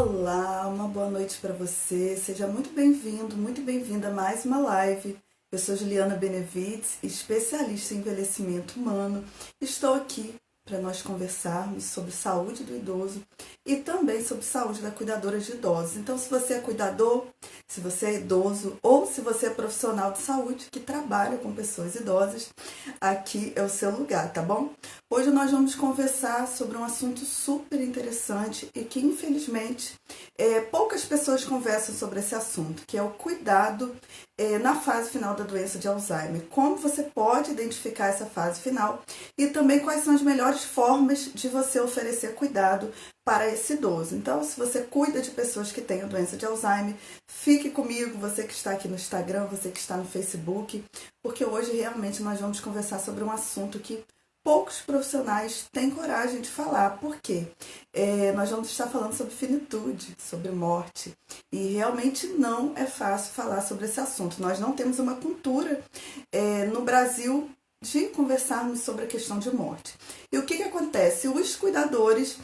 Olá, uma boa noite para você. Seja muito bem-vindo, muito bem-vinda a mais uma live. Eu sou Juliana Benevides, especialista em envelhecimento humano. Estou aqui para nós conversarmos sobre saúde do idoso e também sobre saúde da cuidadora de idosos. Então, se você é cuidador, se você é idoso ou se você é profissional de saúde que trabalha com pessoas idosas, aqui é o seu lugar, tá bom? Hoje nós vamos conversar sobre um assunto super interessante e que, infelizmente, poucas pessoas conversam sobre esse assunto, que é o cuidado na fase final da doença de Alzheimer. Como você pode identificar essa fase final e também quais são as melhores formas de você oferecer cuidado para esse idoso. Então, se você cuida de pessoas que têm a doença de Alzheimer, fique comigo, você que está aqui no Instagram, você que está no Facebook, porque hoje realmente nós vamos conversar sobre um assunto que poucos profissionais têm coragem de falar. Por quê? Nós vamos estar falando sobre finitude, sobre morte. E realmente não é fácil falar sobre esse assunto. Nós não temos uma cultura no Brasil de conversarmos sobre a questão de morte. E o que acontece? Os cuidadores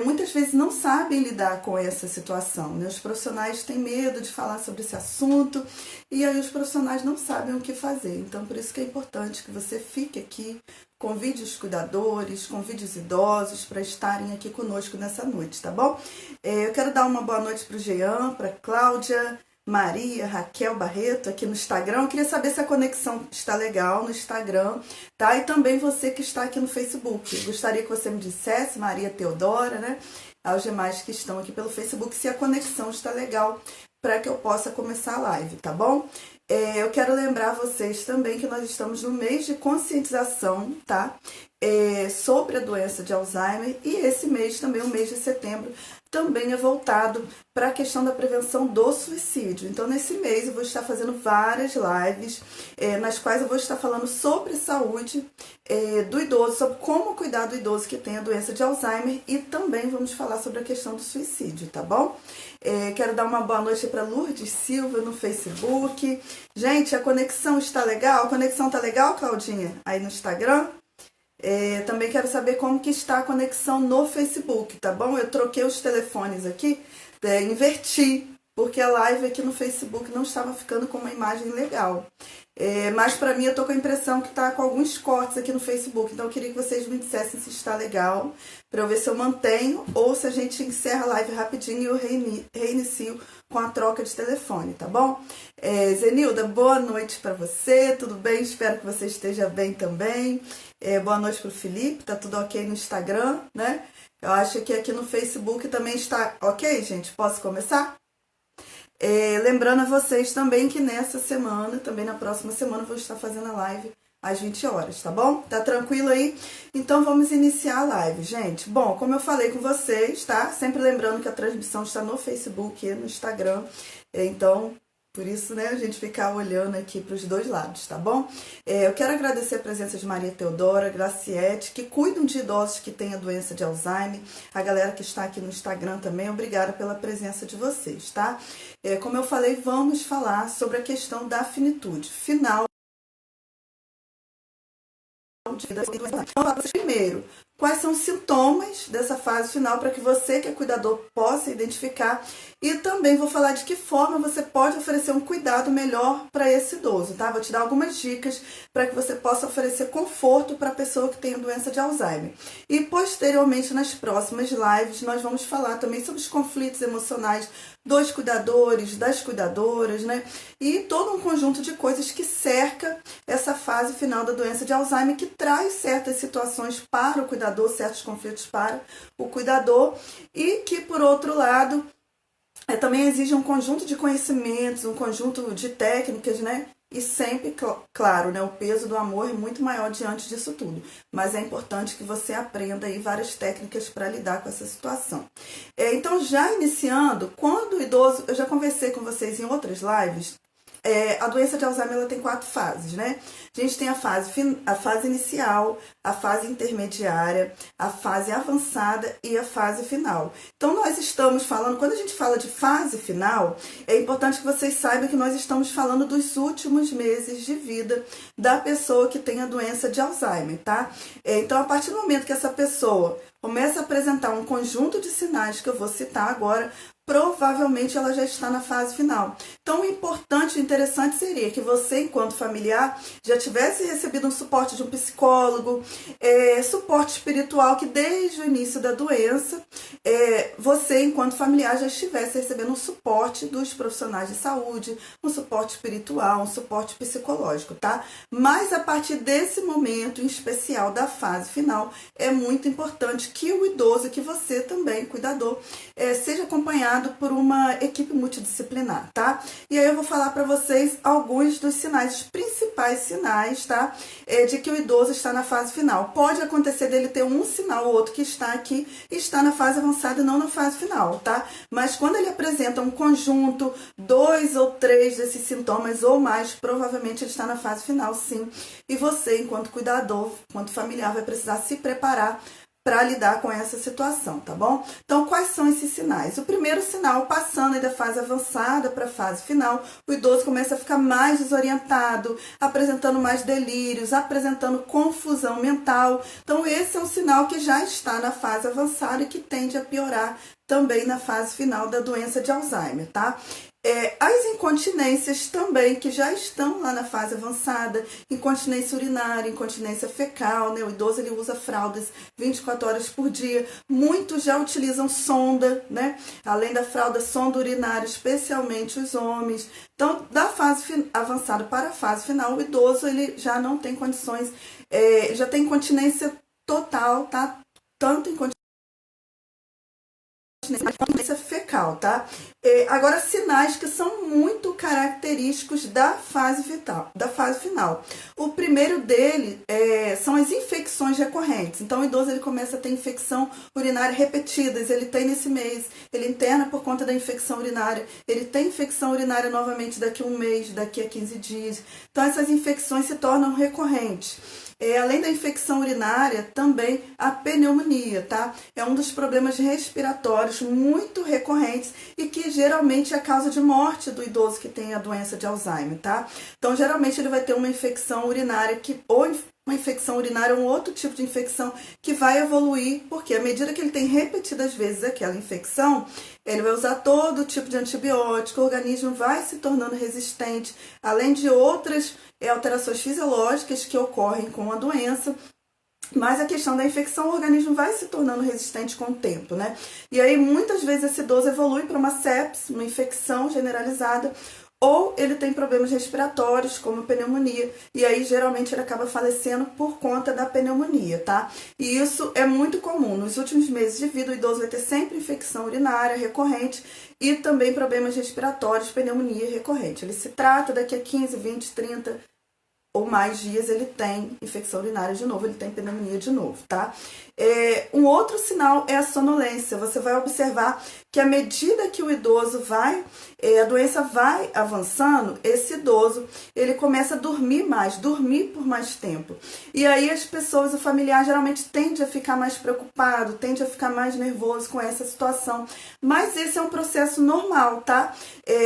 muitas vezes não sabem lidar com essa situação, né? Os profissionais têm medo de falar sobre esse assunto e aí os profissionais não sabem o que fazer. Então, por isso que é importante que você fique aqui, convide os cuidadores, convide os idosos para estarem aqui conosco nessa noite, tá bom? Eu quero dar uma boa noite para o Jean, para a Cláudia, Maria, Raquel Barreto aqui no Instagram. Eu queria saber se a conexão está legal no Instagram, tá? E também você que está aqui no Facebook. Eu gostaria que você me dissesse, Maria Teodora, né? Aos demais que estão aqui pelo Facebook, se a conexão está legal para que eu possa começar a live, tá bom? Eu quero lembrar vocês também que nós estamos no mês de conscientização, tá? Sobre a doença de Alzheimer, e esse mês também, o mês de setembro, também é voltado para a questão da prevenção do suicídio. Então, nesse mês eu vou estar fazendo várias lives, nas quais eu vou estar falando sobre saúde do idoso, sobre como cuidar do idoso que tem a doença de Alzheimer, e também vamos falar sobre a questão do suicídio, tá bom? Quero dar uma boa noite para Lourdes Silva no Facebook. Gente, a conexão está legal? A conexão tá legal, Claudinha? Aí no Instagram? Também quero saber como que está a conexão no Facebook, tá bom? Eu troquei os telefones aqui, inverti, porque a live aqui no Facebook não estava ficando com uma imagem legal. Mas para mim eu tô com a impressão que tá com alguns cortes aqui no Facebook, então eu queria que vocês me dissessem se está legal, para eu ver se eu mantenho ou se a gente encerra a live rapidinho e eu reinicio com a troca de telefone, tá bom? Zenilda, boa noite para você, tudo bem? Espero que você esteja bem também. Boa noite para o Felipe, tá tudo ok no Instagram, né? Eu acho que aqui no Facebook também está ok, gente? Posso começar? Lembrando a vocês também que nessa semana, também na próxima semana, eu vou estar fazendo a live às 20 horas, tá bom? Tá tranquilo aí? Então vamos iniciar a live, gente. Bom, como eu falei com vocês, tá? Sempre lembrando que a transmissão está no Facebook e no Instagram, então por isso, né, a gente ficar olhando aqui para os dois lados, tá bom? Eu quero agradecer a presença de Maria Teodora, Graciete, que cuidam de idosos que têm a doença de Alzheimer. A galera que está aqui no Instagram também, obrigada pela presença de vocês, tá? Como eu falei, vamos falar sobre a questão da finitude, final de vida. Então, primeiro, quais são os sintomas dessa fase final para que você, que é cuidador, possa identificar, e também vou falar de que forma você pode oferecer um cuidado melhor para esse idoso, tá? Vou te dar algumas dicas para que você possa oferecer conforto para a pessoa que tem a doença de Alzheimer. E posteriormente, nas próximas lives, nós vamos falar também sobre os conflitos emocionais dos cuidadores, das cuidadoras, né? E todo um conjunto de coisas que cerca essa fase final da doença de Alzheimer, que traz certas situações para o cuidador, certos conflitos para o cuidador, e que, por outro lado, também exige um conjunto de conhecimentos, um conjunto de técnicas, né? E sempre, claro, né, o peso do amor é muito maior diante disso tudo. Mas é importante que você aprenda aí várias técnicas para lidar com essa situação. Então, já iniciando, quando o idoso... Eu já conversei com vocês em outras lives. A doença de Alzheimer ela tem 4 fases, né? A gente tem a fase inicial, a fase intermediária, a fase avançada e a fase final. Então, nós estamos falando, quando a gente fala de fase final, é importante que vocês saibam que nós estamos falando dos últimos meses de vida da pessoa que tem a doença de Alzheimer, tá? Então, a partir do momento que essa pessoa começa a apresentar um conjunto de sinais que eu vou citar agora, provavelmente ela já está na fase final. Então, o importante e interessante seria que você, enquanto familiar, já tivesse recebido um suporte de um psicólogo, suporte espiritual, que desde o início da doença, você, enquanto familiar, já estivesse recebendo um suporte dos profissionais de saúde, um suporte espiritual, um suporte psicológico, tá? Mas a partir desse momento, em especial da fase final, é muito importante que o idoso, que você também, cuidador, seja acompanhado por uma equipe multidisciplinar, tá? E aí eu vou falar para vocês alguns dos sinais, os principais sinais, tá? De que o idoso está na fase final. Pode acontecer dele ter um sinal ou outro que está aqui e está na fase avançada e não na fase final, tá? Mas quando ele apresenta um conjunto, 2 ou 3 desses sintomas ou mais, provavelmente ele está na fase final, sim. E você, enquanto cuidador, enquanto familiar, vai precisar se preparar para lidar com essa situação, tá bom? Então, quais são esses sinais? O primeiro sinal, passando da fase avançada para a fase final, o idoso começa a ficar mais desorientado, apresentando mais delírios, apresentando confusão mental. Então, esse é um sinal que já está na fase avançada e que tende a piorar também na fase final da doença de Alzheimer, tá? As incontinências também, que já estão lá na fase avançada, incontinência urinária, incontinência fecal, né? O idoso ele usa fraldas 24 horas por dia, muitos já utilizam sonda, né? Além da fralda, sonda urinária, especialmente os homens. Então, da fase avançada para a fase final, o idoso ele já não tem condições, já tem incontinência total, tá? Tanto incontinência fecal, tá? Agora, sinais que são muito característicos da fase final. O primeiro dele são as infecções recorrentes. Então, o idoso ele começa a ter infecção urinária repetidas. Ele tem nesse mês, ele interna por conta da infecção urinária. Ele tem infecção urinária novamente daqui a um mês, daqui a 15 dias. Então, essas infecções se tornam recorrentes. Além da infecção urinária, também a pneumonia, tá? É um dos problemas respiratórios muito recorrentes e que geralmente é a causa de morte do idoso que tem a doença de Alzheimer, tá? Então, geralmente ele vai ter uma infecção urinária ou uma infecção urinária ou um outro tipo de infecção que vai evoluir, porque à medida que ele tem repetidas vezes aquela infecção, ele vai usar todo tipo de antibiótico, o organismo vai se tornando resistente, além de outras alterações fisiológicas que ocorrem com a doença. Mas a questão da infecção, o organismo vai se tornando resistente com o tempo, né? E aí, muitas vezes, esse idoso evolui para uma sepse, uma infecção generalizada, ou ele tem problemas respiratórios, como pneumonia, e aí geralmente ele acaba falecendo por conta da pneumonia, tá? E isso é muito comum. Nos últimos meses de vida, o idoso vai ter sempre infecção urinária recorrente e também problemas respiratórios, pneumonia recorrente. Ele se trata, daqui a 15, 20, 30 ou mais dias ele tem infecção urinária de novo, ele tem pneumonia de novo, tá? Um outro sinal é a sonolência. Você vai observar que à medida que o idoso a doença vai avançando, esse idoso, ele começa a dormir por mais tempo. E aí as pessoas, o familiar, geralmente tende a ficar mais preocupado, tende a ficar mais nervoso com essa situação. Mas esse é um processo normal, tá?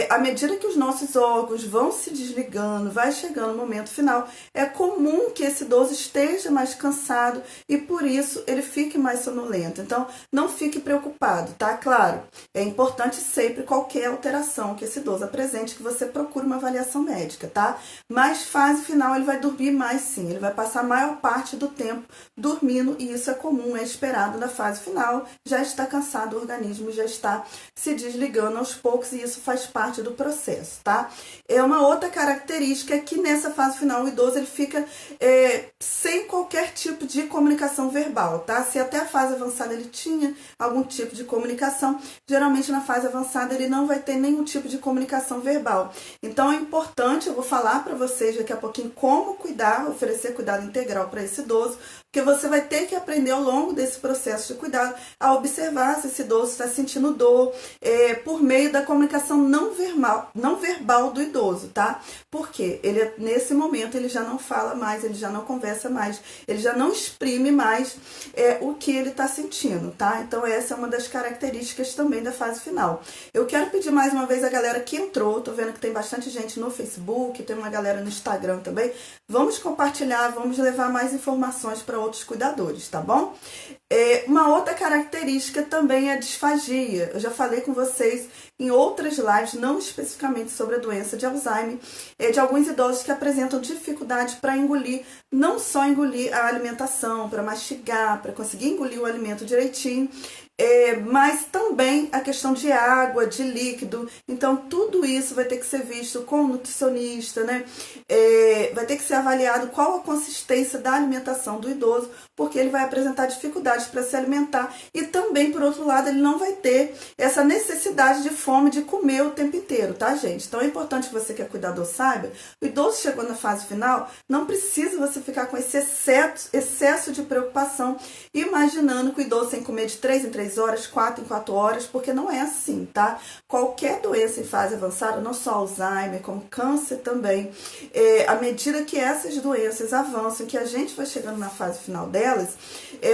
À medida que os nossos órgãos vão se desligando, vai chegando o momento final, é comum que esse idoso esteja mais cansado e por isso ele fique mais sonolento. Então, não fique preocupado, tá? Claro, é importante sempre qualquer alteração que esse idoso apresente, que você procure uma avaliação médica, tá? Mas fase final ele vai dormir mais sim, ele vai passar a maior parte do tempo dormindo e isso é comum, é esperado na fase final, já está cansado, o organismo já está se desligando aos poucos e isso faz parte do processo, tá? Uma outra característica é que nessa fase final o idoso ele fica sem qualquer tipo de comunicação verbal, tá? Se até a fase avançada ele tinha algum tipo de comunicação, geralmente na fase avançada ele não vai ter nenhum tipo de comunicação verbal. Então é importante, eu vou falar para vocês daqui a pouquinho como cuidar, oferecer cuidado integral para esse idoso, porque você vai ter que aprender ao longo desse processo de cuidado a observar se esse idoso está sentindo dor por meio da comunicação não verbal do idoso, tá? Porque nesse momento ele já não fala mais, ele já não conversa mais, ele já não exprime mais o que ele está sentindo, tá? Então essa é uma das características também da fase final. Eu quero pedir mais uma vez a galera que entrou, tô vendo que tem bastante gente no Facebook, tem uma galera no Instagram também, vamos compartilhar, vamos levar mais informações para outros cuidadores, tá bom? Uma outra característica também é a disfagia. Eu já falei com vocês em outras lives, não especificamente sobre a doença de Alzheimer, de alguns idosos que apresentam dificuldade para engolir, não só engolir a alimentação, para mastigar, para conseguir engolir o alimento direitinho, mas também a questão de água, de líquido. Então tudo isso vai ter que ser visto com o nutricionista, né? Vai ter que ser avaliado qual a consistência da alimentação do idoso, porque ele vai apresentar dificuldades para se alimentar e também, por outro lado, ele não vai ter essa necessidade de fome de comer o tempo inteiro, tá, gente? Então é importante que você que é cuidador saiba, o idoso chegou na fase final, não precisa você ficar com esse excesso de preocupação, imaginando que o idoso tem que comer de 3 em 3 horas, 4 em 4 horas, porque não é assim, tá? Qualquer doença em fase avançada, não só Alzheimer, como câncer também, à medida que essas doenças avançam, que a gente vai chegando na fase final delas,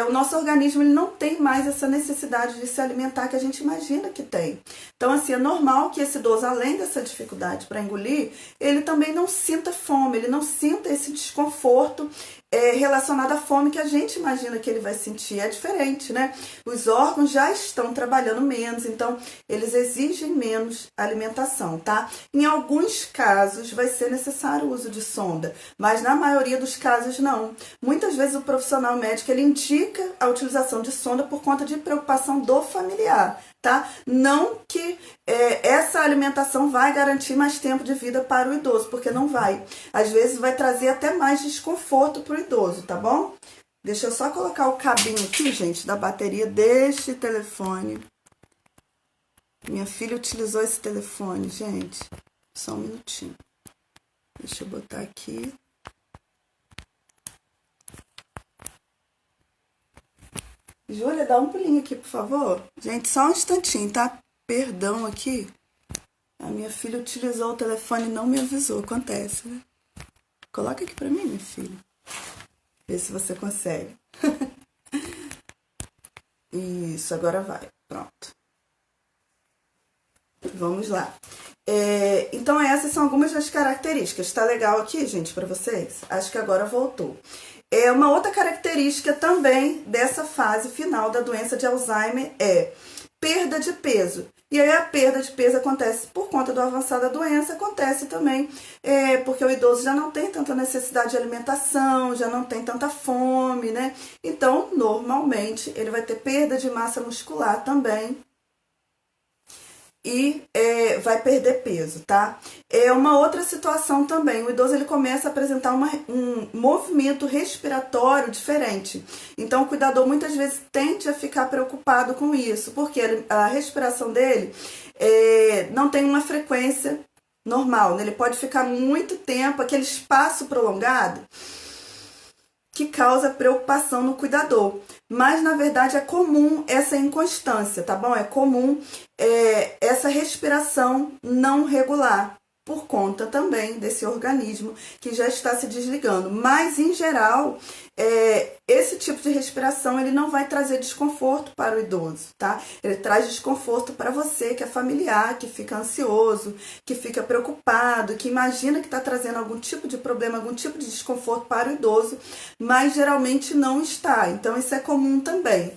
o nosso organismo ele não tem mais essa necessidade de se alimentar que a gente imagina que tem. Então, assim, é normal que esse idoso, além dessa dificuldade para engolir, ele também não sinta fome, ele não sinta esse desconforto relacionado à fome que a gente imagina que ele vai sentir. É diferente, né? Os órgãos já estão trabalhando menos, então eles exigem menos alimentação, tá? Em alguns casos vai ser necessário o uso de sonda, mas na maioria dos casos não. Muitas vezes o profissional médico ele indica a utilização de sonda por conta de preocupação do familiar, tá? Não que essa alimentação vai garantir mais tempo de vida para o idoso, porque não vai. Às vezes vai trazer até mais desconforto para o idoso, tá bom? Deixa eu só colocar o cabinho aqui, gente, da bateria deste telefone. Minha filha utilizou esse telefone, gente. Só um minutinho. Deixa eu botar aqui. Júlia, dá um pulinho aqui, por favor. Gente, só um instantinho, tá? Perdão aqui. A minha filha utilizou o telefone e não me avisou. Acontece, né? Coloca aqui pra mim, minha filha. Vê se você consegue. Isso, agora vai. Pronto. Vamos lá. Então, essas são algumas das características. Tá legal aqui, gente, pra vocês? Acho que agora voltou. Uma outra característica também dessa fase final da doença de Alzheimer é perda de peso. E aí a perda de peso acontece por conta do avançar da doença, acontece também porque o idoso já não tem tanta necessidade de alimentação, já não tem tanta fome, né? Então, normalmente, ele vai ter perda de massa muscular também e vai perder peso, tá? Uma outra situação também, o idoso ele começa a apresentar um movimento respiratório diferente. Então, o cuidador muitas vezes tende a ficar preocupado com isso, porque a respiração dele não tem uma frequência normal, né? Ele pode ficar muito tempo, aquele espaço prolongado, que causa preocupação no cuidador. Mas, na verdade, é comum essa inconstância, tá bom? É comum essa respiração não regular, por conta também desse organismo que já está se desligando. Mas, em geral, esse tipo de respiração ele não vai trazer desconforto para o idoso, tá? Ele traz desconforto para você, que é familiar, que fica ansioso, que fica preocupado, que imagina que está trazendo algum tipo de problema, algum tipo de desconforto para o idoso, mas geralmente não está. Então, isso é comum também.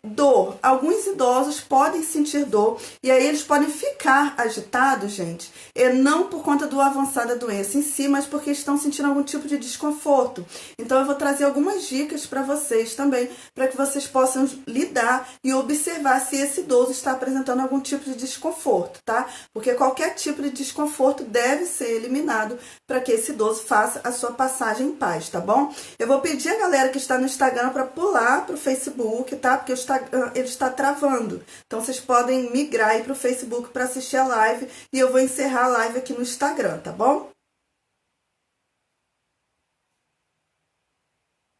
Dor. Alguns idosos podem sentir dor e aí eles podem ficar agitados, gente, não por conta do avançar da doença em si, mas porque estão sentindo algum tipo de desconforto. Então eu vou trazer algumas dicas para vocês também, para que vocês possam lidar e observar se esse idoso está apresentando algum tipo de desconforto, tá? Porque qualquer tipo de desconforto deve ser eliminado para que esse idoso faça a sua passagem em paz, tá bom? Eu vou pedir a galera que está no Instagram para pular para o Facebook, tá? Porque o Instagram ele está travando. Então vocês podem migrar aí para o Facebook para assistir a live e eu vou encerrar a live aqui no Instagram, tá bom?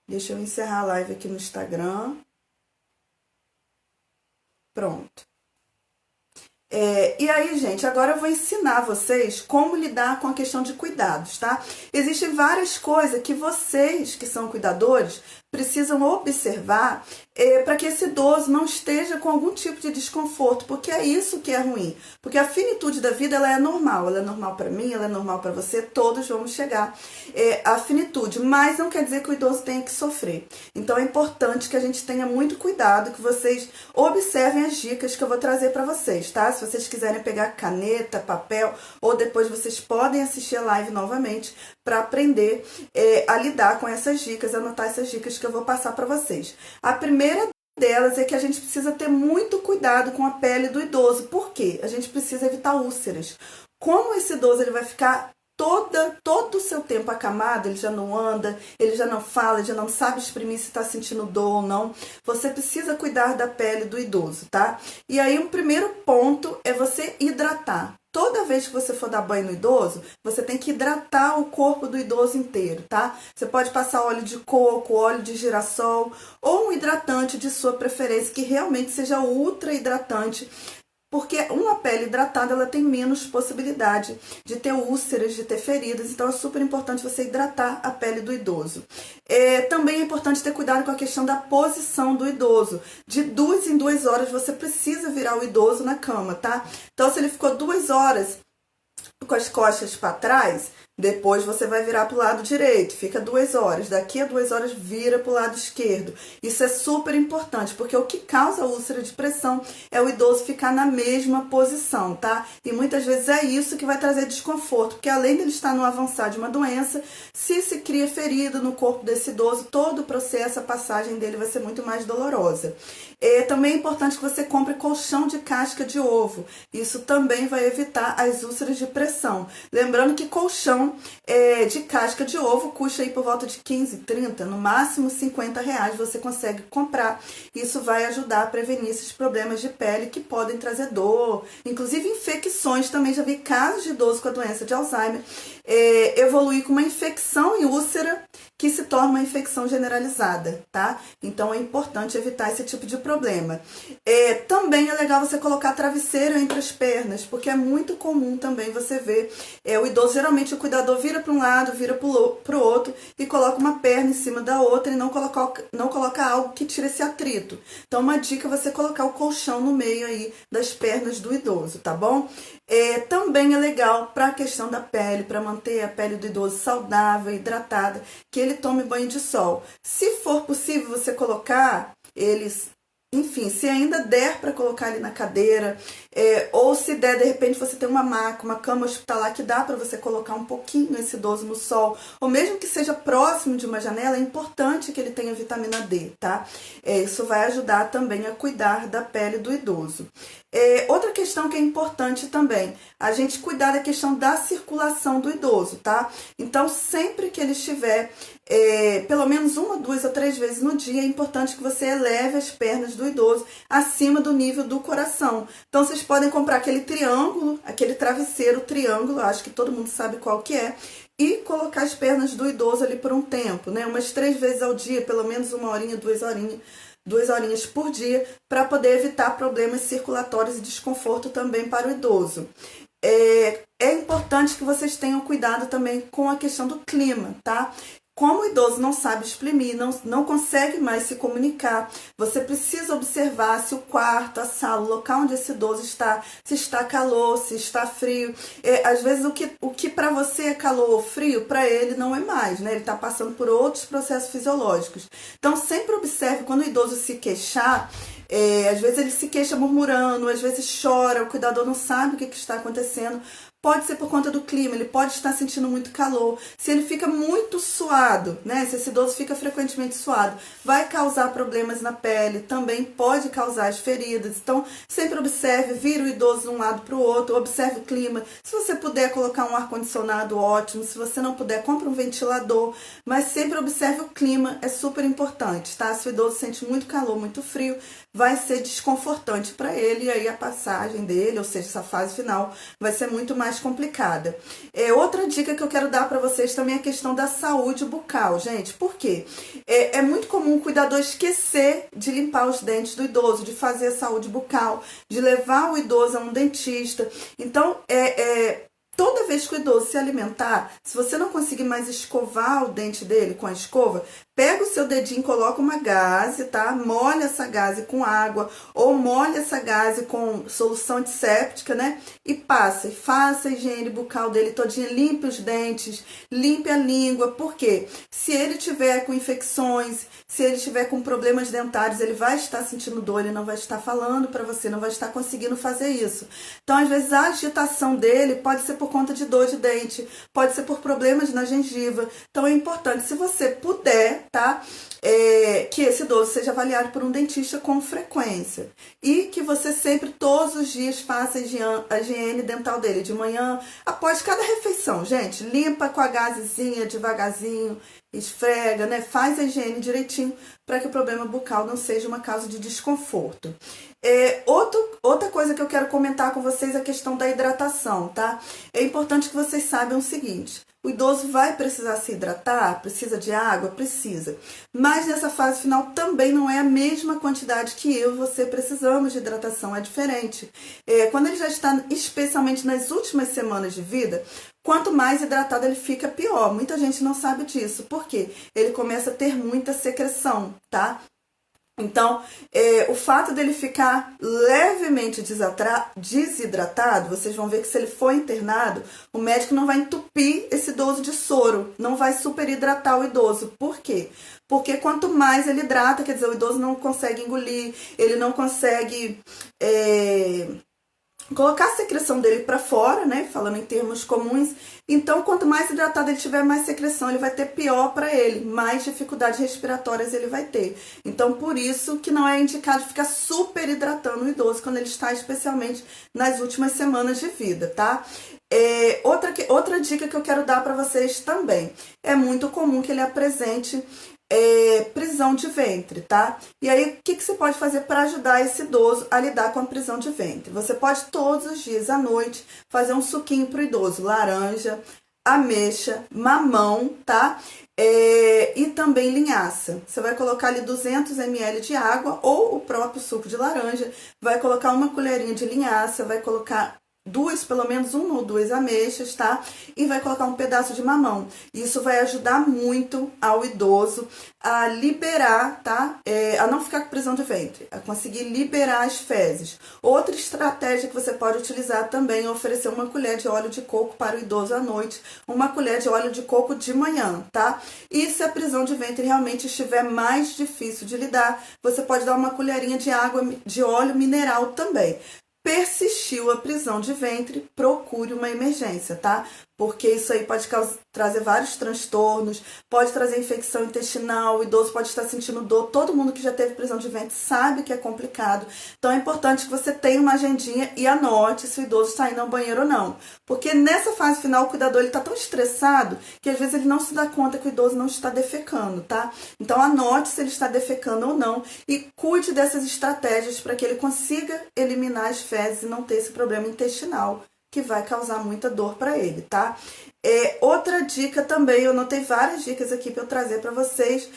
Deixa eu encerrar a live aqui no Instagram. Pronto. E aí, gente, agora eu vou ensinar vocês como lidar com a questão de cuidados, tá? Existem várias coisas que vocês, que são cuidadores, precisam observar para que esse idoso não esteja com algum tipo de desconforto, porque é isso que é ruim. Porque a finitude da vida ela é normal para mim, ela é normal para você, todos vamos chegar à finitude, mas não quer dizer que o idoso tenha que sofrer. Então é importante que a gente tenha muito cuidado, que vocês observem as dicas que eu vou trazer para vocês, tá? Se vocês quiserem pegar caneta, papel, ou depois vocês podem assistir a live novamente para aprender a lidar com essas dicas, anotar essas dicas que eu vou passar para vocês. A primeira delas é que a gente precisa ter muito cuidado com a pele do idoso. Por quê? A gente precisa evitar úlceras. Como esse idoso ele vai ficar todo o seu tempo acamado, ele já não anda, ele já não fala, ele já não sabe exprimir se está sentindo dor ou não. Você precisa cuidar da pele do idoso, tá? E aí um primeiro ponto é você hidratar. Toda vez que você for dar banho no idoso, você tem que hidratar o corpo do idoso inteiro, tá? Você pode passar óleo de coco, óleo de girassol ou um hidratante de sua preferência que realmente seja ultra hidratante, porque uma pele hidratada ela tem menos possibilidade de ter úlceras, de ter feridas, então é super importante você hidratar a pele do idoso. Também é importante ter cuidado com a questão da posição do idoso. De 2 em 2 horas você precisa virar o idoso na cama, tá? Então se ele ficou 2 horas com as costas para trás, depois você vai virar para o lado direito, fica 2 horas. Daqui a 2 horas vira para o lado esquerdo. Isso é super importante, porque o que causa úlcera de pressão é o idoso ficar na mesma posição, tá? E muitas vezes é isso que vai trazer desconforto, porque além de ele estar no avançar de uma doença, se cria ferida no corpo desse idoso, todo o processo, a passagem dele vai ser muito mais dolorosa. Também é importante que você compre colchão de casca de ovo. Isso também vai evitar as úlceras de pressão. Lembrando que colchão de casca de ovo custa aí por volta de 15, 30, no máximo 50 reais você consegue comprar. Isso vai ajudar a prevenir esses problemas de pele que podem trazer dor, inclusive infecções. Também já vi casos de idoso com a doença de Alzheimer evoluir com uma infecção em úlcera que se torna uma infecção generalizada, tá? Então é importante evitar esse tipo de problema. Também é legal você colocar travesseiro entre as pernas, porque é muito comum também você ver o idoso, geralmente o cuidador vira para um lado, vira para o outro e coloca uma perna em cima da outra e não coloca algo que tire esse atrito. Então uma dica é você colocar o colchão no meio aí das pernas do idoso, tá bom? Também é legal para a questão da pele, para manter a pele do idoso saudável, hidratada, que ele tome banho de sol. Se for possível você colocar eles, enfim, se ainda der para colocar ali na cadeira, ou se der, de repente você tem uma maca, uma cama hospitalar que dá para você colocar um pouquinho esse idoso no sol, ou mesmo que seja próximo de uma janela, é importante que ele tenha vitamina D, tá? Isso vai ajudar também a cuidar da pele do idoso. Outra questão que é importante também, a gente cuidar da questão da circulação do idoso, tá? Então, sempre que ele estiver, pelo menos 1, 2 ou 3 vezes no dia, é importante que você eleve as pernas do idoso acima do nível do coração. Então, vocês podem comprar aquele triângulo, aquele travesseiro triângulo, acho que todo mundo sabe qual que é, e colocar as pernas do idoso ali por um tempo, né? Umas 3 vezes ao dia, pelo menos 1 horinha, 2 horinhas. 2 horinhas por dia, para poder evitar problemas circulatórios e desconforto também para o idoso. É importante que vocês tenham cuidado também com a questão do clima, tá? Como o idoso não sabe exprimir, não consegue mais se comunicar, você precisa observar se o quarto, a sala, o local onde esse idoso está, se está calor, se está frio. Às vezes o que para você é calor ou frio, para ele não é mais, né? Ele está passando por outros processos fisiológicos. Então sempre observe quando o idoso se queixar. Às vezes ele se queixa murmurando, às vezes chora, o cuidador não sabe o que está acontecendo. Pode ser por conta do clima, ele pode estar sentindo muito calor. Se ele fica muito suado, né? Se esse idoso fica frequentemente suado, vai causar problemas na pele, também pode causar as feridas. Então, sempre observe, vira o idoso de um lado para o outro, observe o clima. Se você puder colocar um ar-condicionado, ótimo. Se você não puder, compre um ventilador. Mas sempre observe o clima, é super importante, tá? Se o idoso sente muito calor, muito frio, vai ser desconfortante para ele, e aí a passagem dele, ou seja, essa fase final, vai ser muito mais complicada. Outra dica que eu quero dar para vocês também é a questão da saúde bucal, gente. Por quê? É muito comum o cuidador esquecer de limpar os dentes do idoso, de fazer a saúde bucal, de levar o idoso a um dentista. Então, toda vez que o idoso se alimentar, se você não conseguir mais escovar o dente dele com a escova, Pega o seu dedinho, coloca uma gaze, tá? Molha essa gaze com água ou molha essa gaze com solução antisséptica, né? E passa, e faça a higiene bucal dele todinha, limpe os dentes, limpe a língua. Por quê? Se ele tiver com infecções, se ele tiver com problemas dentários, ele vai estar sentindo dor, ele não vai estar falando para você, não vai estar conseguindo fazer isso. Então, às vezes, a agitação dele pode ser por conta de dor de dente, pode ser por problemas na gengiva. Então, é importante, se você puder, tá? Que esse idoso seja avaliado por um dentista com frequência. E que você sempre, todos os dias, faça a higiene dental dele. De manhã, após cada refeição, gente. Limpa com a gazezinha, devagarzinho, esfrega, né? Faz a higiene direitinho para que o problema bucal não seja uma causa de desconforto. Outra coisa que eu quero comentar com vocês é a questão da hidratação, tá? É importante que vocês saibam o seguinte: o idoso vai precisar se hidratar, precisa de água, precisa. Mas nessa fase final também não é a mesma quantidade que eu e você precisamos de hidratação, é diferente. Quando ele já está, especialmente nas últimas semanas de vida, quanto mais hidratado ele fica, pior. Muita gente não sabe disso. Por quê? Ele começa a ter muita secreção, tá? Então, o fato dele ficar levemente desidratado, vocês vão ver que se ele for internado, o médico não vai entupir esse idoso de soro, não vai superidratar o idoso. Por quê? Porque quanto mais ele hidrata, quer dizer, o idoso não consegue engolir, ele não consegue colocar a secreção dele para fora, né? Falando em termos comuns. Então, quanto mais hidratado ele tiver, mais secreção ele vai ter, pior para ele, mais dificuldades respiratórias ele vai ter. Então, por isso que não é indicado ficar super hidratando o idoso quando ele está, especialmente nas últimas semanas de vida, tá? Outra dica que eu quero dar para vocês também. É muito comum que ele apresente prisão de ventre, tá? E aí, o que você pode fazer para ajudar esse idoso a lidar com a prisão de ventre? Você pode todos os dias à noite fazer um suquinho pro idoso, laranja, ameixa, mamão, tá? E também linhaça. Você vai colocar ali 200 ml de água ou o próprio suco de laranja, vai colocar uma colherinha de linhaça, vai colocar pelo menos uma ou duas ameixas, tá? E vai colocar um pedaço de mamão. Isso vai ajudar muito ao idoso a liberar, tá? A não ficar com prisão de ventre, a conseguir liberar as fezes. Outra estratégia que você pode utilizar também é oferecer uma colher de óleo de coco para o idoso à noite, uma colher de óleo de coco de manhã, tá? E se a prisão de ventre realmente estiver mais difícil de lidar, você pode dar uma colherinha de água, de óleo mineral também. Persistiu a prisão de ventre, procure uma emergência, tá? Porque isso aí pode trazer vários transtornos, pode trazer infecção intestinal, o idoso pode estar sentindo dor. Todo mundo que já teve prisão de ventre sabe que é complicado. Então é importante que você tenha uma agendinha e anote se o idoso está indo ao banheiro ou não. Porque nessa fase final o cuidador está tão estressado que às vezes ele não se dá conta que o idoso não está defecando, tá? Então anote se ele está defecando ou não e cuide dessas estratégias para que ele consiga eliminar as fezes e não ter esse problema intestinal que vai causar muita dor para ele, tá? Outra dica também, eu anotei várias dicas aqui para eu trazer para vocês.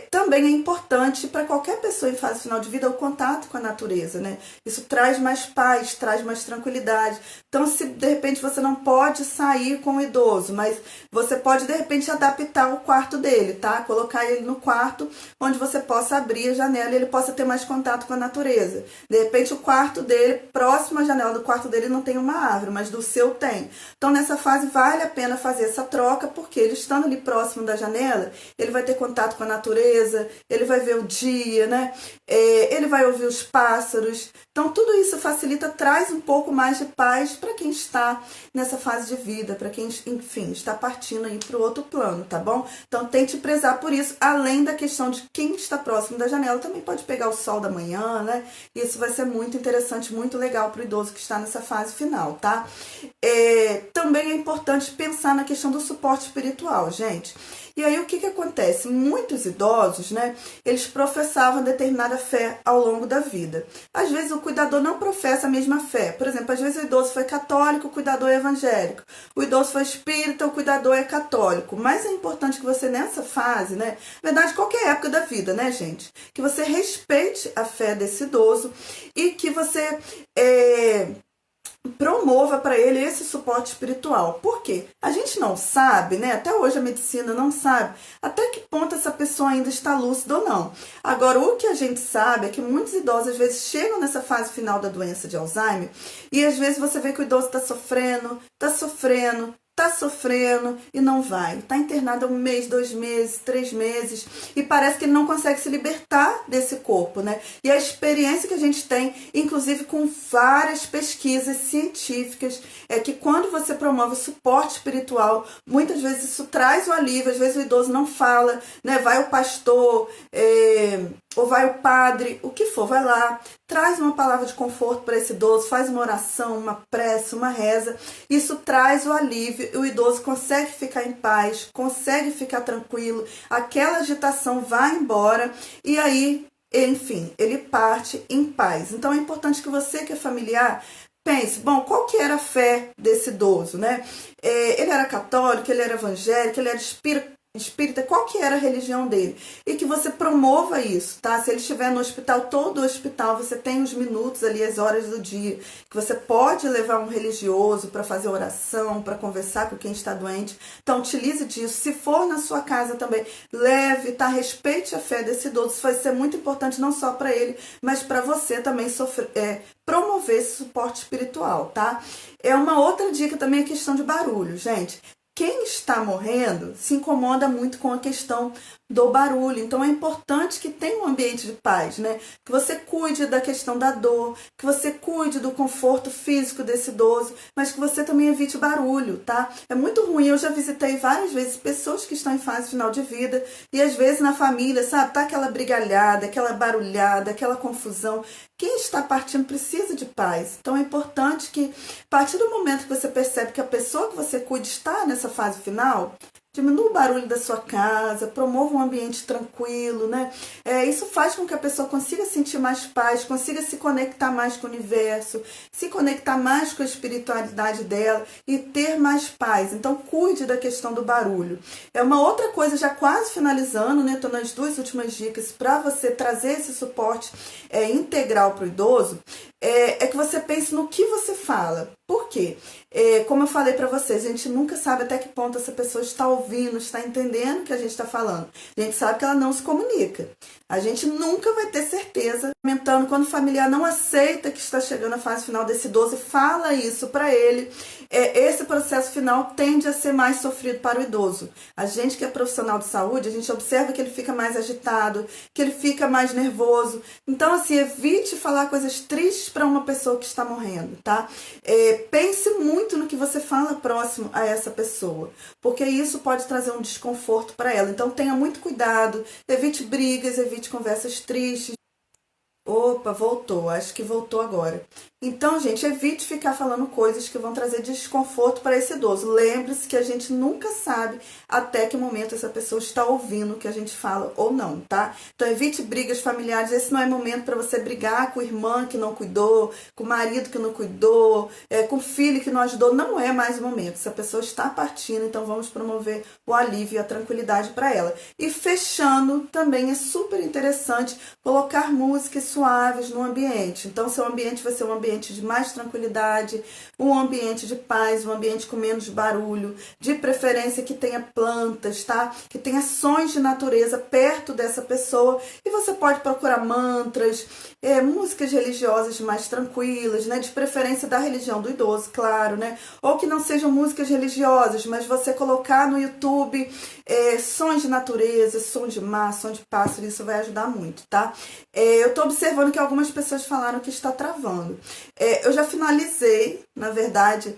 Também é importante para qualquer pessoa em fase final de vida o contato com a natureza, né? Isso traz mais paz, traz mais tranquilidade. Então, se de repente você não pode sair com o idoso, mas você pode de repente adaptar o quarto dele, tá? Colocar ele no quarto onde você possa abrir a janela e ele possa ter mais contato com a natureza. De repente o quarto dele, próximo à janela do quarto dele não tem uma árvore, mas do seu tem. Então, nessa fase vale a pena fazer essa troca, porque ele estando ali próximo da janela, ele vai ter contato com a natureza, ele vai ver o dia, né? Ele vai ouvir os pássaros. Então, tudo isso facilita, traz um pouco mais de paz para quem está nessa fase de vida, para quem, enfim, está partindo aí para o outro plano, tá bom? Então, tente prezar por isso, além da questão de quem está próximo da janela, também pode pegar o sol da manhã, né? Isso vai ser muito interessante, muito legal para o idoso que está nessa fase final, tá? Também é importante pensar na questão do suporte espiritual, gente. E aí, o que acontece? Muitos idosos, né, eles professavam determinada fé ao longo da vida. Às vezes, o cuidador não professa a mesma fé. Por exemplo, às vezes o idoso foi católico, o cuidador é evangélico. O idoso foi espírita, o cuidador é católico. Mas é importante que você, nessa fase, né, na verdade, qualquer época da vida, né, gente, que você respeite a fé desse idoso e que você promova para ele esse suporte espiritual. Por quê? A gente não sabe, né? Até hoje a medicina não sabe até que ponto essa pessoa ainda está lúcida ou não. Agora, o que a gente sabe é que muitos idosos às vezes chegam nessa fase final da doença de Alzheimer e às vezes você vê que o idoso está sofrendo e não vai. Está internado há 1 mês, 2 meses, 3 meses e parece que ele não consegue se libertar desse corpo, né? E a experiência que a gente tem, inclusive com várias pesquisas científicas, é que quando você promove o suporte espiritual, muitas vezes isso traz o alívio, às vezes o idoso não fala, né? Vai o pastor, ou vai o padre, o que for, vai lá, traz uma palavra de conforto para esse idoso, faz uma oração, uma prece, uma reza. Isso traz o alívio, o idoso consegue ficar em paz, consegue ficar tranquilo, aquela agitação vai embora e aí, enfim, ele parte em paz. Então é importante que você que é familiar pense, bom, qual que era a fé desse idoso, né? Ele era católico, ele era evangélico, ele era espírita, qual que era a religião dele? E que você promova isso, tá? Se ele estiver no hospital, todo o hospital, você tem os minutos ali, as horas do dia, que você pode levar um religioso para fazer oração, para conversar com quem está doente. Então, utilize disso. Se for na sua casa também, leve, tá? Respeite a fé desse idoso. Isso vai ser muito importante, não só para ele, mas para você também promover esse suporte espiritual, tá? Uma outra dica também é a questão de barulho, gente. Quem está morrendo se incomoda muito com a questão do barulho. Então é importante que tenha um ambiente de paz, né? Que você cuide da questão da dor, que você cuide do conforto físico desse idoso, mas que você também evite barulho, tá? É muito ruim. Eu já visitei várias vezes pessoas que estão em fase final de vida e às vezes na família, sabe? Tá aquela brigalhada, aquela barulhada, aquela confusão. Quem está partindo precisa de paz. Então é importante que, a partir do momento que você percebe que a pessoa que você cuida está nessa fase final, diminua o barulho da sua casa, promova um ambiente tranquilo, né? Isso faz com que a pessoa consiga sentir mais paz, consiga se conectar mais com o universo, se conectar mais com a espiritualidade dela e ter mais paz. Então, cuide da questão do barulho. Uma outra coisa, já quase finalizando, né? Estou nas 2 últimas dicas para você trazer esse suporte integral para o idoso, é que você pense no que você fala. Por quê? Como eu falei para vocês, a gente nunca sabe até que ponto essa pessoa está ouvindo, está entendendo o que a gente está falando. A gente sabe que ela não se comunica. A gente nunca vai ter certeza. Comentando, quando o familiar não aceita que está chegando a fase final desse idoso e fala isso para ele, esse processo final tende a ser mais sofrido para o idoso. A gente que é profissional de saúde, a gente observa que ele fica mais agitado, que ele fica mais nervoso. Então, assim, evite falar coisas tristes para uma pessoa que está morrendo, tá? Pense muito no que você fala próximo a essa pessoa, porque isso pode trazer um desconforto para ela. Então tenha muito cuidado, evite brigas, evite conversas tristes. Opa, voltou, acho que voltou agora. Então, gente, evite ficar falando coisas que vão trazer desconforto para esse idoso. Lembre-se que a gente nunca sabe até que momento essa pessoa está ouvindo o que a gente fala ou não, tá? Então, evite brigas familiares. Esse não é momento para você brigar com a irmã que não cuidou, com o marido que não cuidou, com o filho que não ajudou. Não é mais o momento. Essa pessoa está partindo, então vamos promover o alívio e a tranquilidade para ela. E fechando, também é super interessante colocar músicas suaves no ambiente. Então, seu ambiente vai ser um ambiente de mais tranquilidade, um ambiente de paz, um ambiente com menos barulho, de preferência que tenha plantas, tá? Que tenha sons de natureza perto dessa pessoa. E você pode procurar mantras, músicas religiosas mais tranquilas, né? De preferência da religião do idoso, claro, né? Ou que não sejam músicas religiosas, mas você colocar no YouTube sons de natureza, som de mar, som de pássaro, isso vai ajudar muito, tá? Eu tô observando que algumas pessoas falaram que está travando. Eu já finalizei, na verdade,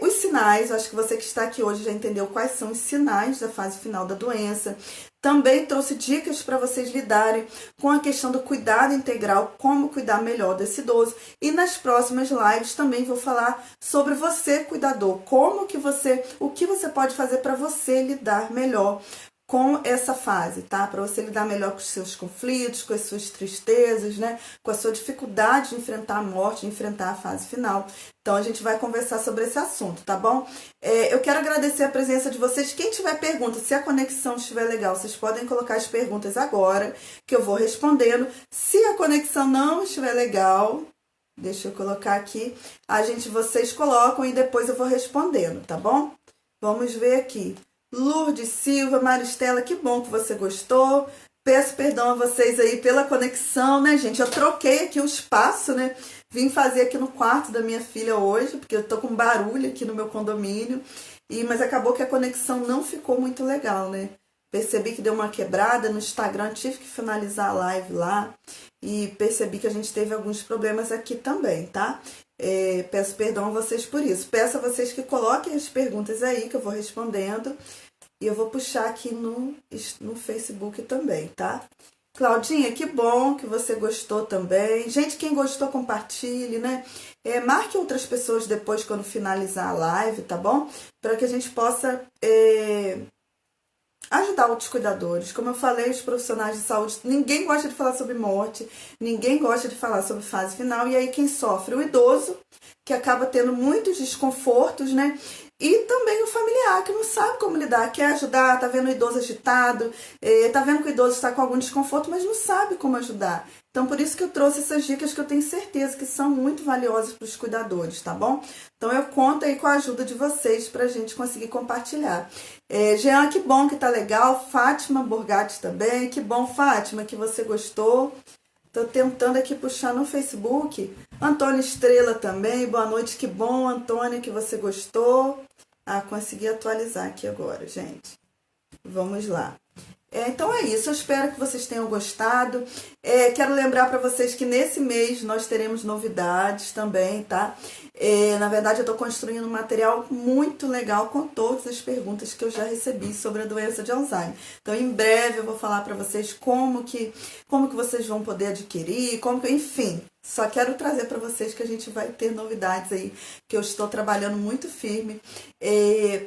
os sinais. Acho que você que está aqui hoje já entendeu quais são os sinais da fase final da doença. Também trouxe dicas para vocês lidarem com a questão do cuidado integral, como cuidar melhor desse idoso. E nas próximas lives também vou falar sobre você, cuidador, o que você pode fazer para você lidar melhor com essa fase, tá? Para você lidar melhor com os seus conflitos, com as suas tristezas, né? Com a sua dificuldade de enfrentar a morte, de enfrentar a fase final. Então, a gente vai conversar sobre esse assunto, tá bom? Eu quero agradecer a presença de vocês. Quem tiver pergunta, se a conexão estiver legal, vocês podem colocar as perguntas agora, que eu vou respondendo. Se a conexão não estiver legal, Deixa eu colocar aqui. Vocês colocam e depois eu vou respondendo, tá bom? Vamos ver aqui. Lourdes Silva, Maristela, que bom que você gostou. Peço perdão a vocês aí pela conexão, né, gente? Eu troquei aqui o espaço, né? Vim fazer aqui no quarto da minha filha hoje, porque eu tô com barulho aqui no meu condomínio. Mas acabou que a conexão não ficou muito legal, né? Percebi que deu uma quebrada no Instagram, tive que finalizar a live lá. E percebi que a gente teve alguns problemas aqui também, tá? Peço perdão a vocês por isso. Peço a vocês que coloquem as perguntas aí, que eu vou respondendo. E eu vou puxar aqui no Facebook também, tá? Claudinha, que bom que você gostou também. Gente, quem gostou, compartilhe, né? Marque outras pessoas depois quando finalizar a live, tá bom? Para que a gente possa ajudar outros cuidadores. Como eu falei, os profissionais de saúde, ninguém gosta de falar sobre morte, ninguém gosta de falar sobre fase final. E aí quem sofre? O idoso, que acaba tendo muitos desconfortos, né? E também o familiar, que não sabe como lidar, quer ajudar, tá vendo o idoso agitado, tá vendo que o idoso está com algum desconforto, mas não sabe como ajudar. Então, por isso que eu trouxe essas dicas que eu tenho certeza que são muito valiosas para os cuidadores, tá bom? Então, eu conto aí com a ajuda de vocês para a gente conseguir compartilhar. Jean, que bom que tá legal. Fátima Borgatti também. Que bom, Fátima, que você gostou. Tô tentando aqui puxar no Facebook. Antônia Estrela também. Boa noite, que bom, Antônia, que você gostou. Consegui atualizar aqui agora, gente. Vamos lá. Então é isso, eu espero que vocês tenham gostado. Quero lembrar para vocês que nesse mês nós teremos novidades também, tá? Na verdade, eu estou construindo um material muito legal com todas as perguntas que eu já recebi sobre a doença de Alzheimer. Então, em breve eu vou falar para vocês como que vocês vão poder adquirir, enfim. Só quero trazer para vocês que a gente vai ter novidades aí, que eu estou trabalhando muito firme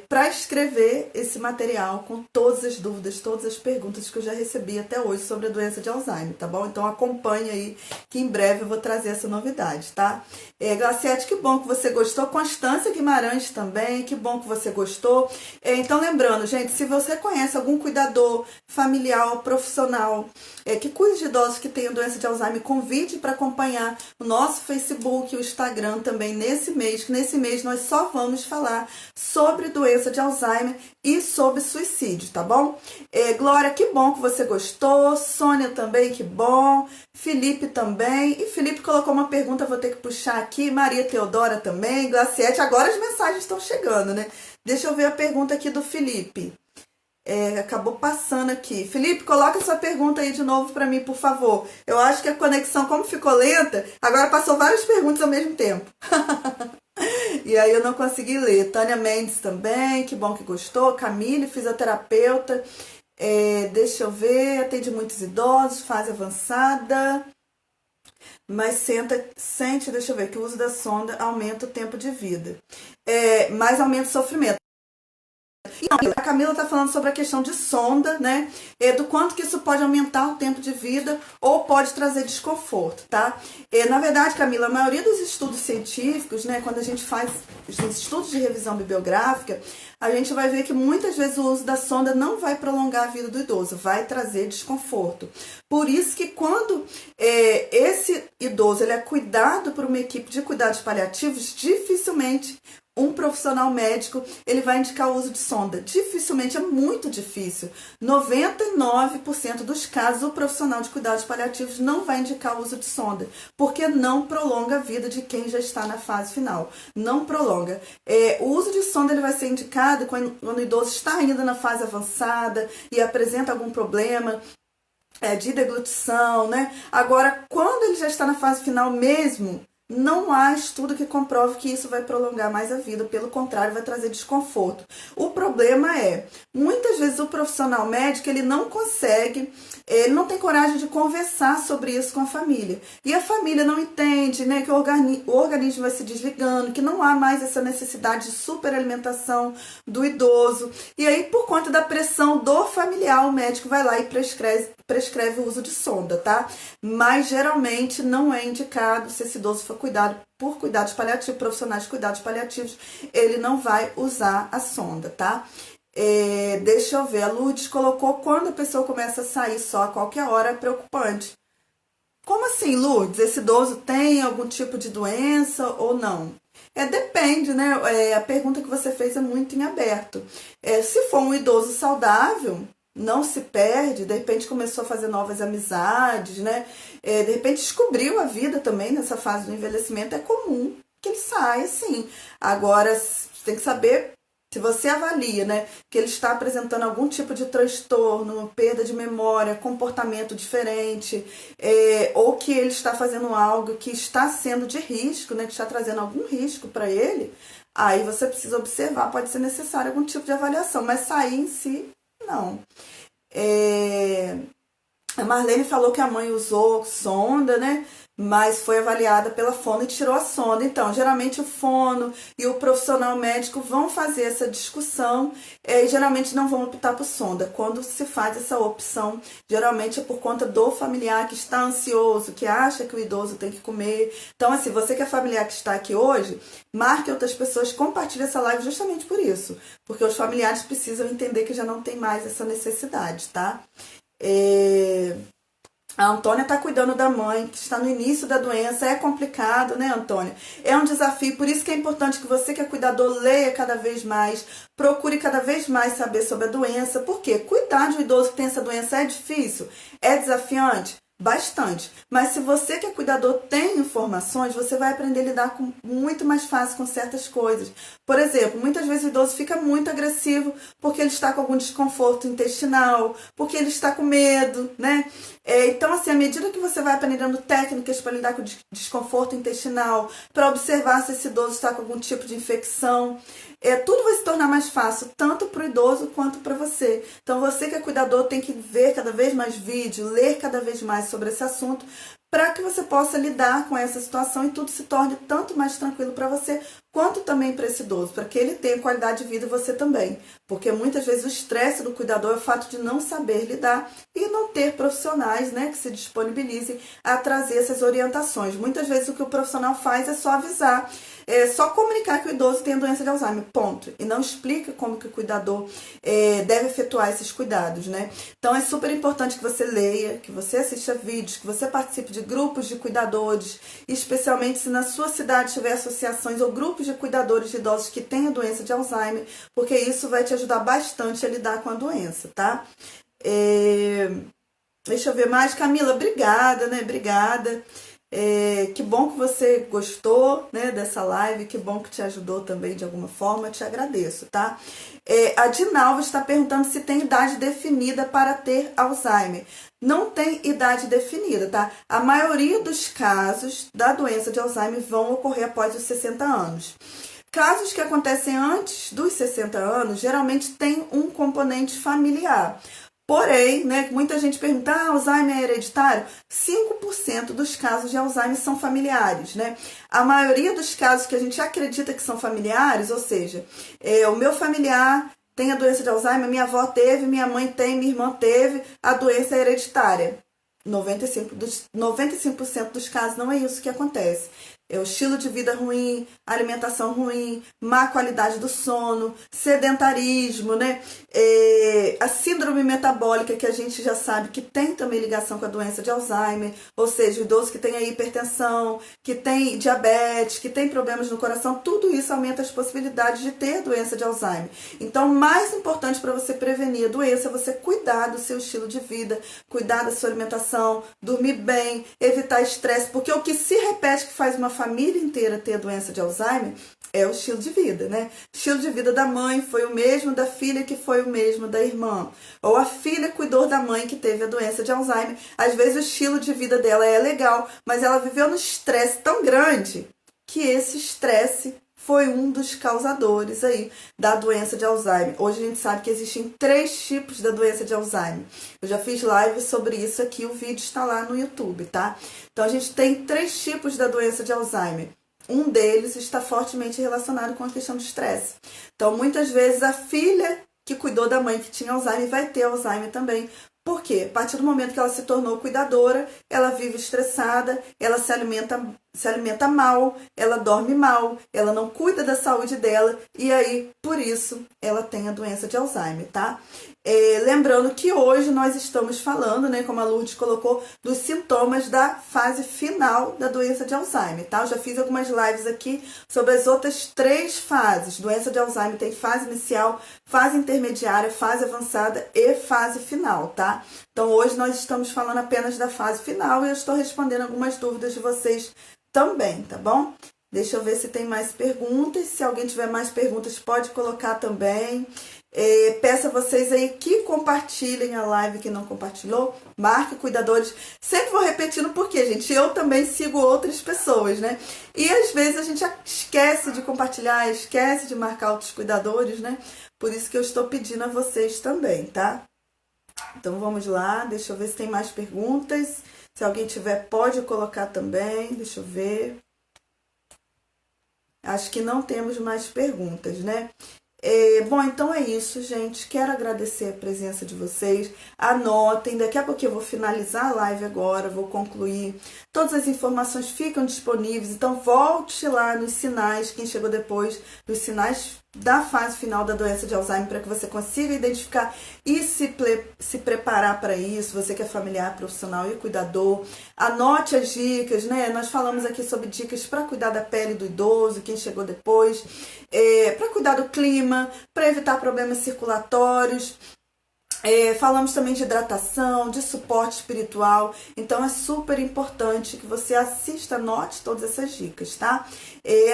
para escrever esse material com todas as dúvidas, todas as perguntas que eu já recebi até hoje sobre a doença de Alzheimer, tá bom? Então acompanhe aí, que em breve eu vou trazer essa novidade, tá? Glaciete, que bom que você gostou. Constância Guimarães também, que bom que você gostou. Então lembrando, gente, se você conhece algum cuidador familiar ou profissional que cuide de idosos que tenham doença de Alzheimer, convide para acompanhar o nosso Facebook e o Instagram também nesse mês, que nesse mês nós só vamos falar sobre doença de Alzheimer e sobre suicídio, tá bom? Glória, que bom que você gostou. Sônia também, que bom. Felipe também. E Felipe colocou uma pergunta, vou ter que puxar aqui. Maria Teodora também. Glaciete, agora as mensagens estão chegando, né? Deixa eu ver a pergunta aqui do Felipe. Acabou passando aqui. Felipe, coloca essa pergunta aí de novo para mim, por favor. Eu acho que a conexão, como ficou lenta, agora passou várias perguntas ao mesmo tempo. E aí eu não consegui ler. Tânia Mendes também, que bom que gostou. Camille, fisioterapeuta. Deixa eu ver, atende muitos idosos, fase avançada. Mas sente, deixa eu ver, que o uso da sonda aumenta o tempo de vida. Mas aumenta o sofrimento. A Camila está falando sobre a questão de sonda, né? Do quanto que isso pode aumentar o tempo de vida ou pode trazer desconforto, tá? Na verdade, Camila, a maioria dos estudos científicos, né? Quando a gente faz os estudos de revisão bibliográfica, a gente vai ver que muitas vezes o uso da sonda não vai prolongar a vida do idoso, vai trazer desconforto. Por isso que quando esse idoso ele é cuidado por uma equipe de cuidados paliativos, dificilmente um profissional médico ele vai indicar o uso de sonda. Dificilmente, é muito difícil. 99% dos casos, o profissional de cuidados paliativos não vai indicar o uso de sonda, porque não prolonga a vida de quem já está na fase final. Não prolonga. O uso de sonda ele vai ser indicado quando o idoso está ainda na fase avançada e apresenta algum problema de deglutição, né? Agora, quando ele já está na fase final mesmo, não há estudo que comprove que isso vai prolongar mais a vida, pelo contrário, vai trazer desconforto. O problema muitas vezes o profissional médico, ele não consegue, ele não tem coragem de conversar sobre isso com a família. E a família não entende, né, que o organismo vai se desligando, que não há mais essa necessidade de superalimentação do idoso. E aí, por conta da pressão do familiar, o médico vai lá e prescreve o uso de sonda, tá? Mas geralmente não é indicado, se esse idoso for cuidado por cuidados paliativos, profissionais de cuidados paliativos, ele não vai usar a sonda, tá? Deixa eu ver, a Lourdes colocou quando a pessoa começa a sair só a qualquer hora, é preocupante. Como assim, Lourdes? Esse idoso tem algum tipo de doença ou não? Depende, né? A pergunta que você fez é muito em aberto. Se for um idoso saudável, não se perde, de repente começou a fazer novas amizades, né? De repente descobriu a vida também nessa fase do envelhecimento, é comum que ele saia, sim. Agora, você tem que saber se você avalia, né, que ele está apresentando algum tipo de transtorno, perda de memória, comportamento diferente, ou que ele está fazendo algo que está sendo de risco, né, que está trazendo algum risco para ele, aí você precisa observar, pode ser necessário algum tipo de avaliação, mas sair em si, não. A Marlene falou que a mãe usou sonda, né? Mas foi avaliada pela fono e tirou a sonda. Então, geralmente o fono e o profissional médico vão fazer essa discussão e geralmente não vão optar por sonda. Quando se faz essa opção, geralmente é por conta do familiar que está ansioso, que acha que o idoso tem que comer. Então, assim, você que é familiar que está aqui hoje, marque outras pessoas, compartilhe essa live justamente por isso. Porque os familiares precisam entender que já não tem mais essa necessidade, tá? A Antônia está cuidando da mãe, que está no início da doença. É complicado, né, Antônia? É um desafio, por isso que é importante que você que é cuidador leia cada vez mais, procure cada vez mais saber sobre a doença. Por quê? Cuidar de um idoso que tem essa doença é difícil, é desafiante. Bastante. Mas se você que é cuidador tem informações, você vai aprender a lidar muito mais fácil com certas coisas. Por exemplo, muitas vezes o idoso fica muito agressivo porque ele está com algum desconforto intestinal, porque ele está com medo, né? Então, assim, à medida que você vai aprendendo técnicas para lidar com o desconforto intestinal, para observar se esse idoso está com algum tipo de infecção, tudo vai se tornar mais fácil, tanto para o idoso quanto para você. Então, você que é cuidador tem que ver cada vez mais vídeo, ler cada vez mais sobre esse assunto, para que você possa lidar com essa situação e tudo se torne tanto mais tranquilo para você, quanto também para esse idoso, para que ele tenha qualidade de vida e você também. Porque muitas vezes o estresse do cuidador é o fato de não saber lidar e não ter profissionais, né, que se disponibilizem a trazer essas orientações. Muitas vezes o que o profissional faz é só avisar, só comunicar que o idoso tem a doença de Alzheimer, ponto. E não explica como que o cuidador deve efetuar esses cuidados, né? Então é super importante que você leia, que você assista vídeos, que você participe de grupos de cuidadores, especialmente se na sua cidade tiver associações ou grupos de cuidadores de idosos que têm a doença de Alzheimer, porque isso vai te ajudar bastante a lidar com a doença, tá? Deixa eu ver mais. Camila, obrigada, né? Obrigada. Que bom que você gostou, né, dessa live, que bom que te ajudou também de alguma forma, te agradeço, tá? A Dinalva está perguntando se tem idade definida para ter Alzheimer. Não tem idade definida, tá? A maioria dos casos da doença de Alzheimer vão ocorrer após os 60 anos. Casos que acontecem antes dos 60 anos, geralmente tem um componente familiar. Porém, né, muita gente pergunta, Alzheimer é hereditário? 5% dos casos de Alzheimer são familiares, né? A maioria dos casos que a gente acredita que são familiares, ou seja, o meu familiar tem a doença de Alzheimer, minha avó teve, minha mãe tem, minha irmã teve, a doença é hereditária. 95% dos casos não é isso que acontece. É o estilo de vida ruim, alimentação ruim, má qualidade do sono, sedentarismo, né? A síndrome metabólica, que a gente já sabe que tem também ligação com a doença de Alzheimer, ou seja, o idoso que tem aí hipertensão, que tem diabetes, que tem problemas no coração, tudo isso aumenta as possibilidades de ter doença de Alzheimer. Então, o mais importante para você prevenir a doença é você cuidar do seu estilo de vida, cuidar da sua alimentação, dormir bem, evitar estresse, porque o que se repete que faz uma família inteira ter a doença de Alzheimer é o estilo de vida, né? O estilo de vida da mãe foi o mesmo da filha, que foi o mesmo da irmã. Ou a filha cuidou da mãe que teve a doença de Alzheimer. Às vezes o estilo de vida dela é legal, mas ela viveu num estresse tão grande que esse estresse foi um dos causadores aí da doença de Alzheimer. Hoje a gente sabe que existem 3 tipos da doença de Alzheimer. Eu já fiz live sobre isso aqui, o vídeo está lá no YouTube, tá? Então a gente tem 3 tipos da doença de Alzheimer. Um deles está fortemente relacionado com a questão do estresse. Então muitas vezes a filha que cuidou da mãe que tinha Alzheimer vai ter Alzheimer também. Por quê? A partir do momento que ela se tornou cuidadora, ela vive estressada, ela se alimenta se alimenta mal, ela dorme mal, ela não cuida da saúde dela e aí, por isso, ela tem a doença de Alzheimer, tá? Lembrando que hoje nós estamos falando, né, como a Lourdes colocou, dos sintomas da fase final da doença de Alzheimer, tá? Eu já fiz algumas lives aqui sobre as outras 3 fases. Doença de Alzheimer tem fase inicial, fase intermediária, fase avançada e fase final, tá? Então hoje nós estamos falando apenas da fase final e eu estou respondendo algumas dúvidas de vocês também, tá bom? Deixa eu ver se tem mais perguntas. Se alguém tiver mais perguntas, pode colocar também. Peço a vocês aí que compartilhem a live, que não compartilhou, marque cuidadores. Sempre vou repetindo porque, gente, eu também sigo outras pessoas, né? E às vezes a gente esquece de compartilhar, esquece de marcar outros cuidadores, né? Por isso que eu estou pedindo a vocês também, tá? Então vamos lá, deixa eu ver se tem mais perguntas. Se alguém tiver, pode colocar também, deixa eu ver. Acho que não temos mais perguntas, né? Bom, então é isso, gente. Quero agradecer a presença de vocês. Anotem, daqui a pouco eu vou finalizar a live agora, vou concluir. Todas as informações ficam disponíveis, então volte lá nos sinais, quem chegou depois, dos sinais da fase final da doença de Alzheimer, para que você consiga identificar e se preparar para isso, você que é familiar, profissional e cuidador. Anote as dicas, né? Nós falamos aqui sobre dicas para cuidar da pele do idoso, quem chegou depois, para cuidar do clima, para evitar problemas circulatórios. Falamos também de hidratação, de suporte espiritual, então é super importante que você assista, anote todas essas dicas, tá?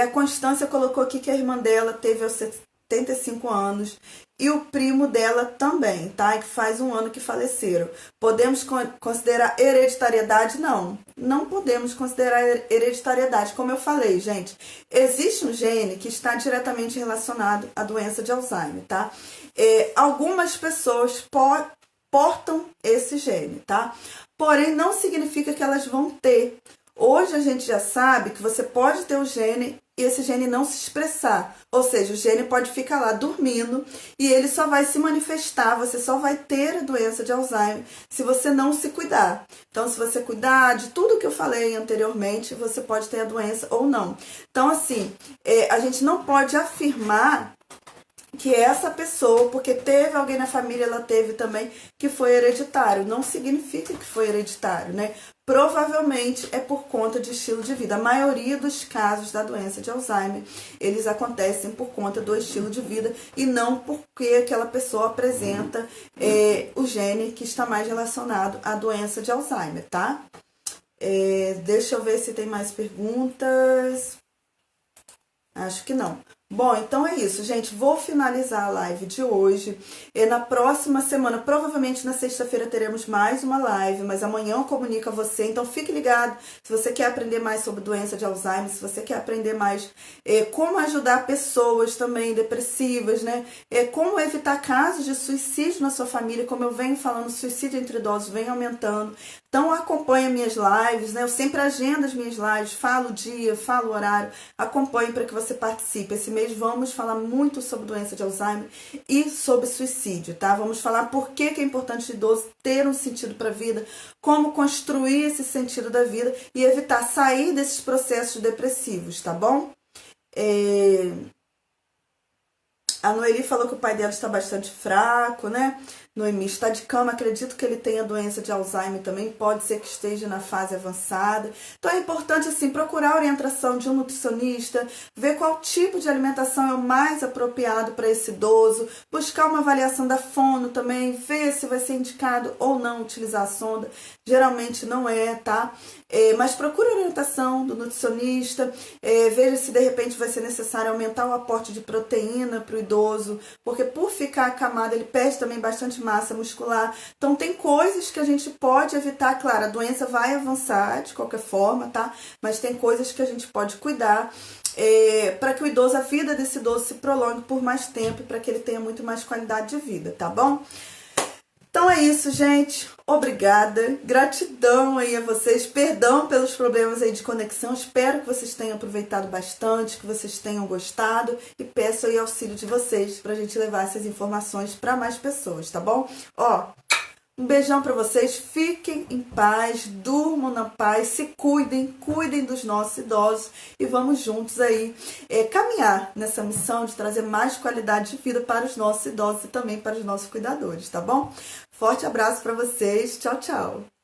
A Constância colocou aqui que a irmã dela teve aos 75 anos e o primo dela também, tá? Que faz 1 ano que faleceram. Podemos considerar hereditariedade? Não, não podemos considerar hereditariedade. Como eu falei, gente, existe um gene que está diretamente relacionado à doença de Alzheimer, tá? Algumas pessoas portam esse gene, tá? Porém, não significa que elas vão ter. Hoje a gente já sabe que você pode ter o gene e esse gene não se expressar. Ou seja, o gene pode ficar lá dormindo e ele só vai se manifestar, você só vai ter a doença de Alzheimer se você não se cuidar. Então, se você cuidar de tudo que eu falei anteriormente, você pode ter a doença ou não. Então, assim, a gente não pode afirmar que essa pessoa, porque teve alguém na família, ela teve também, que foi hereditário. Não significa que foi hereditário, né? Provavelmente é por conta de estilo de vida. A maioria dos casos da doença de Alzheimer, eles acontecem por conta do estilo de vida e não porque aquela pessoa apresenta o gene que está mais relacionado à doença de Alzheimer, tá? Deixa eu ver se tem mais perguntas. Acho que não. Bom, então é isso, gente. Vou finalizar a live de hoje. Na próxima semana, provavelmente na sexta-feira, teremos mais uma live, mas amanhã eu comunico a você. Então fique ligado se você quer aprender mais sobre doença de Alzheimer, se você quer aprender mais como ajudar pessoas também depressivas, né? Como evitar casos de suicídio na sua família. Como eu venho falando, suicídio entre idosos vem aumentando. Então acompanhe minhas lives, né? Eu sempre agendo as minhas lives, falo o dia, falo o horário, acompanhe para que você participe. Esse mês vamos falar muito sobre doença de Alzheimer e sobre suicídio, tá? Vamos falar por que é importante o idoso ter um sentido para a vida, como construir esse sentido da vida e evitar sair desses processos depressivos, tá bom? A Noeli falou que o pai dela está bastante fraco, né? Noemi está de cama, acredito que ele tenha doença de Alzheimer também, pode ser que esteja na fase avançada. Então é importante, assim, procurar a orientação de um nutricionista, ver qual tipo de alimentação é o mais apropriado para esse idoso, buscar uma avaliação da fono também, ver se vai ser indicado ou não utilizar a sonda. Geralmente não é, tá? Mas procure a orientação do nutricionista, veja se de repente vai ser necessário aumentar o aporte de proteína para o idoso, porque por ficar acamado ele perde também bastante massa muscular. Então tem coisas que a gente pode evitar, claro, a doença vai avançar de qualquer forma, tá? Mas tem coisas que a gente pode cuidar para que a vida desse idoso se prolongue por mais tempo, para que ele tenha muito mais qualidade de vida, tá bom? Então é isso, gente. Obrigada. Gratidão aí a vocês. Perdão pelos problemas aí de conexão. Espero que vocês tenham aproveitado bastante, que vocês tenham gostado. E peço aí auxílio de vocês pra gente levar essas informações para mais pessoas, tá bom? Um beijão para vocês, fiquem em paz, durmam na paz, se cuidem dos nossos idosos e vamos juntos aí caminhar nessa missão de trazer mais qualidade de vida para os nossos idosos e também para os nossos cuidadores, tá bom? Forte abraço para vocês, tchau, tchau!